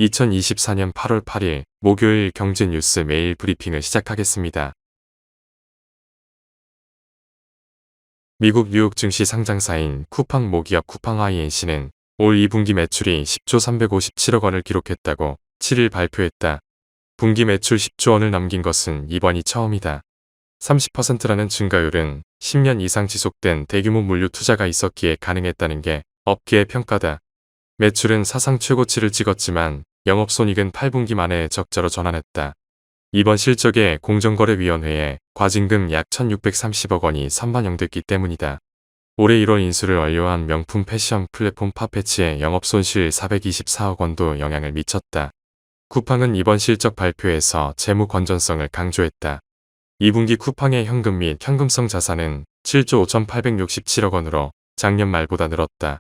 2024년 8월 8일 목요일 경제뉴스 매일 브리핑을 시작하겠습니다. 미국 뉴욕 증시 상장사인 쿠팡 모기업 쿠팡 INC는 올 2분기 매출이 10조 357억 원을 기록했다고 7일 발표했다. 분기 매출 10조 원을 넘긴 것은 이번이 처음이다. 30%라는 증가율은 10년 이상 지속된 대규모 물류 투자가 있었기에 가능했다는 게 업계의 평가다. 매출은 사상 최고치를 찍었지만 영업손익은 8분기 만에 적자로 전환했다. 이번 실적에 공정거래위원회에 과징금 약 1,630억 원이 선반영됐기 때문이다. 올해 1월 인수를 완료한 명품 패션 플랫폼 파페치의 영업손실 424억 원도 영향을 미쳤다. 쿠팡은 이번 실적 발표에서 재무 건전성을 강조했다. 2분기 쿠팡의 현금 및 현금성 자산은 7조 5,867억 원으로 작년 말보다 늘었다.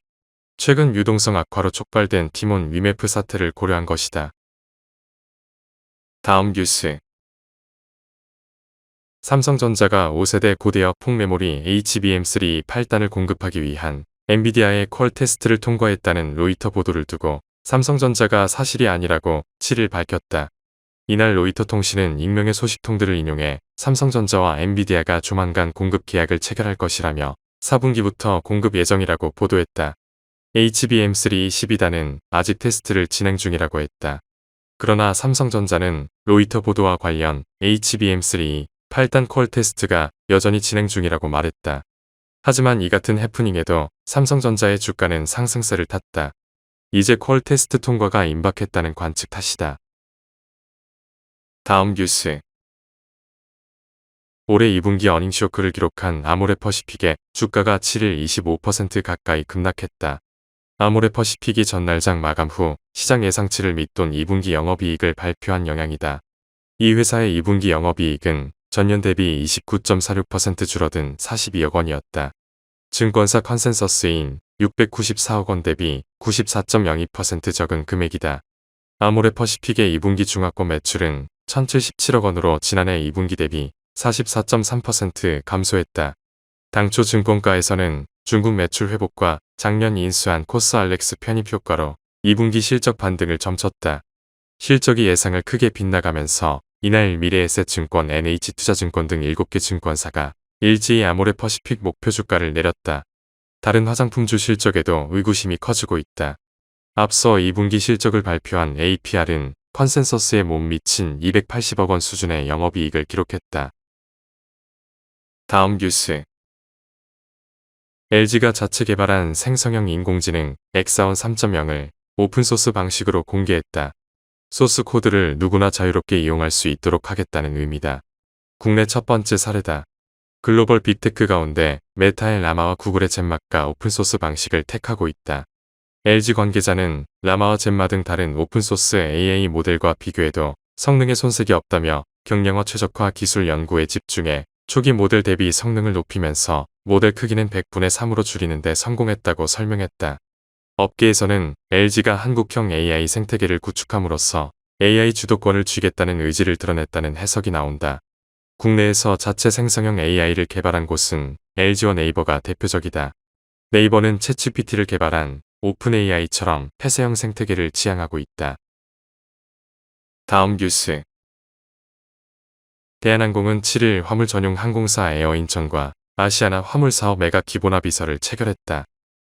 최근 유동성 악화로 촉발된 티몬 위메프 사태를 고려한 것이다. 다음 뉴스. 삼성전자가 5세대 고대역 폭메모리 HBM3 8단을 공급하기 위한 엔비디아의 퀄 테스트를 통과했다는 로이터 보도를 두고 삼성전자가 사실이 아니라고 7일 밝혔다. 이날 로이터 통신은 익명의 소식통들을 인용해 삼성전자와 엔비디아가 조만간 공급 계약을 체결할 것이라며 4분기부터 공급 예정이라고 보도했다. HBM3 12단은 아직 테스트를 진행 중이라고 했다. 그러나 삼성전자는 로이터 보도와 관련 HBM3 8단 퀄 테스트가 여전히 진행 중이라고 말했다. 하지만 이 같은 해프닝에도 삼성전자의 주가는 상승세를 탔다. 이제 퀄 테스트 통과가 임박했다는 관측 탓이다. 다음 뉴스. 올해 2분기 어닝 쇼크를 기록한 아모레퍼시픽의 주가가 7일 25% 가까이 급락했다. 아모레퍼시픽이 전날장 마감 후 시장 예상치를 밑돈 2분기 영업이익을 발표한 영향이다. 이 회사의 2분기 영업이익은 전년 대비 29.46% 줄어든 42억 원이었다. 증권사 컨센서스인 694억 원 대비 94.02% 적은 금액이다. 아모레퍼시픽의 2분기 중화권 매출은 1,077억 원으로 지난해 2분기 대비 44.3% 감소했다. 당초 증권가에서는 중국 매출 회복과 작년 인수한 코스알렉스 편입 효과로 2분기 실적 반등을 점쳤다. 실적이 예상을 크게 빗나가면서 이날 미래에셋증권, NH투자증권 등 7개 증권사가 일제히 아모레퍼시픽 목표 주가를 내렸다. 다른 화장품주 실적에도 의구심이 커지고 있다. 앞서 2분기 실적을 발표한 APR은 컨센서스에 못 미친 280억 원 수준의 영업이익을 기록했다. 다음 뉴스. LG가 자체 개발한 생성형 인공지능 엑사원 3.0을 오픈소스 방식으로 공개했다. 소스 코드를 누구나 자유롭게 이용할 수 있도록 하겠다는 의미다. 국내 첫 번째 사례다. 글로벌 빅테크 가운데 메타의 라마와 구글의 젬마가 오픈소스 방식을 택하고 있다. LG 관계자는 라마와 젬마 등 다른 오픈소스 AI 모델과 비교해도 성능에 손색이 없다며 경량화 최적화 기술 연구에 집중해 초기 모델 대비 성능을 높이면서 모델 크기는 100분의 3으로 줄이는 데 성공했다고 설명했다. 업계에서는 LG가 한국형 AI 생태계를 구축함으로써 AI 주도권을 쥐겠다는 의지를 드러냈다는 해석이 나온다. 국내에서 자체 생성형 AI를 개발한 곳은 LG와 네이버가 대표적이다. 네이버는 챗GPT를 개발한 오픈AI처럼 폐쇄형 생태계를 지향하고 있다. 다음 뉴스. 대한항공은 7일 화물 전용 항공사 에어인천과 아시아나 화물사업 매각 기본합의서를 체결했다.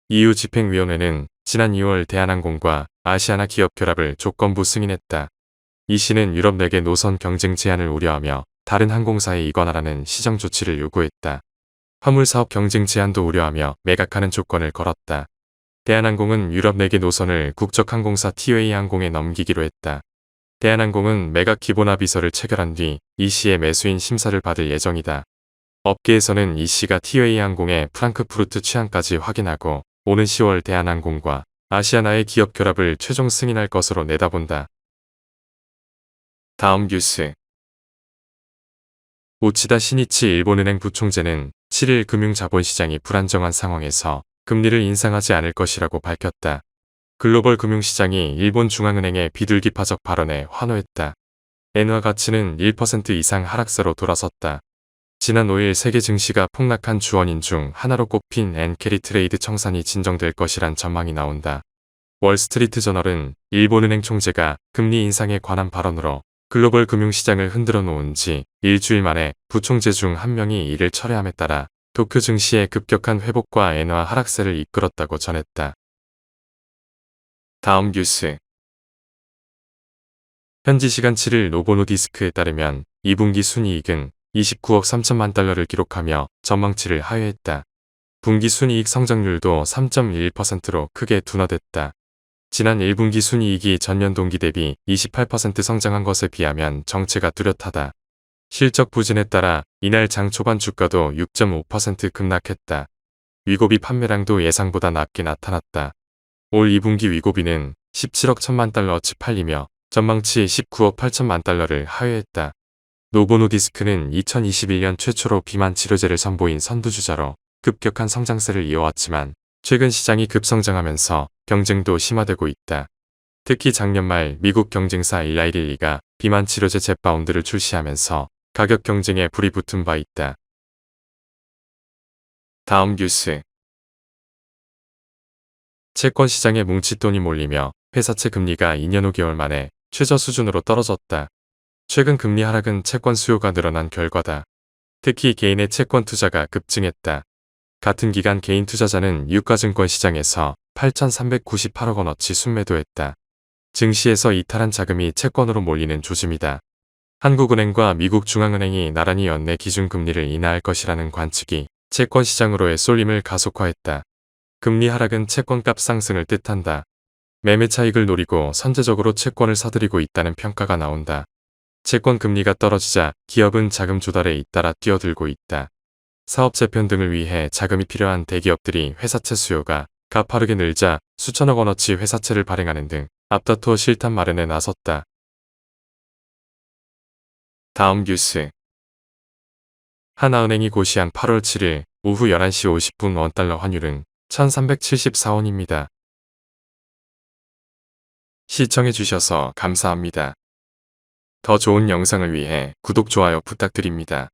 EU 집행위원회는 지난 2월 대한항공과 아시아나 기업 결합을 조건부 승인했다. 이 시는 유럽 내개 노선 경쟁 제한을 우려하며 다른 항공사에 이관하라는 시정 조치를 요구했다. 화물사업 경쟁 제한도 우려하며 매각하는 조건을 걸었다. 대한항공은 유럽 내개 노선을 국적항공사 티웨이항공에 넘기기로 했다. 대한항공은 매각 기본합의서를 체결한 뒤 이 시의 매수인 심사를 받을 예정이다. 업계에서는 이 시가 티웨이항공의 프랑크푸르트 취항까지 확인하고 오는 10월 대한항공과 아시아나의 기업 결합을 최종 승인할 것으로 내다본다. 다음 뉴스. 우치다 시니치 일본은행 부총재는 7일 금융자본시장이 불안정한 상황에서 금리를 인상하지 않을 것이라고 밝혔다. 글로벌 금융시장이 일본 중앙은행의 비둘기파적 발언에 환호했다. 엔화 가치는 1% 이상 하락세로 돌아섰다. 지난 5일 세계 증시가 폭락한 주원인 중 하나로 꼽힌 엔캐리 트레이드 청산이 진정될 것이란 전망이 나온다. 월스트리트 저널은 일본은행 총재가 금리 인상에 관한 발언으로 글로벌 금융시장을 흔들어 놓은 지 일주일 만에 부총재 중 한 명이 이를 철회함에 따라 도쿄 증시의 급격한 회복과 엔화 하락세를 이끌었다고 전했다. 다음 뉴스. 현지 시간 7일 노보노디스크에 따르면 2분기 순이익은 29억 3천만 달러를 기록하며 전망치를 하회했다. 분기 순이익 성장률도 3.1%로 크게 둔화됐다. 지난 1분기 순이익이 전년 동기 대비 28% 성장한 것에 비하면 정체가 뚜렷하다. 실적 부진에 따라 이날 장 초반 주가도 6.5% 급락했다. 위고비 판매량도 예상보다 낮게 나타났다. 올 2분기 위고비는 17억 1천만 달러치 팔리며 전망치 19억 8천만 달러를 하회했다. 노보노디스크는 2021년 최초로 비만 치료제를 선보인 선두주자로 급격한 성장세를 이어왔지만 최근 시장이 급성장하면서 경쟁도 심화되고 있다. 특히 작년 말 미국 경쟁사 일라이릴리가 비만 치료제 젯바운드를 출시하면서 가격 경쟁에 불이 붙은 바 있다. 다음 뉴스. 채권 시장에 뭉칫돈이 몰리며 회사채 금리가 2년 5개월 만에 최저 수준으로 떨어졌다. 최근 금리 하락은 채권 수요가 늘어난 결과다. 특히 개인의 채권 투자가 급증했다. 같은 기간 개인 투자자는 유가증권 시장에서 8,398억 원어치 순매도했다. 증시에서 이탈한 자금이 채권으로 몰리는 조짐이다. 한국은행과 미국 중앙은행이 나란히 연내 기준금리를 인하할 것이라는 관측이 채권 시장으로의 쏠림을 가속화했다. 금리 하락은 채권값 상승을 뜻한다. 매매 차익을 노리고 선제적으로 채권을 사들이고 있다는 평가가 나온다. 채권 금리가 떨어지자 기업은 자금 조달에 잇따라 뛰어들고 있다. 사업 재편 등을 위해 자금이 필요한 대기업들이 회사채 수요가 가파르게 늘자 수천억 원어치 회사채를 발행하는 등 앞다투어 실탄 마련에 나섰다. 다음 뉴스. 하나은행이 고시한 8월 7일 오후 11시 50분 원달러 환율은 1374원입니다. 시청해주셔서 감사합니다. 더 좋은 영상을 위해 구독, 좋아요 부탁드립니다.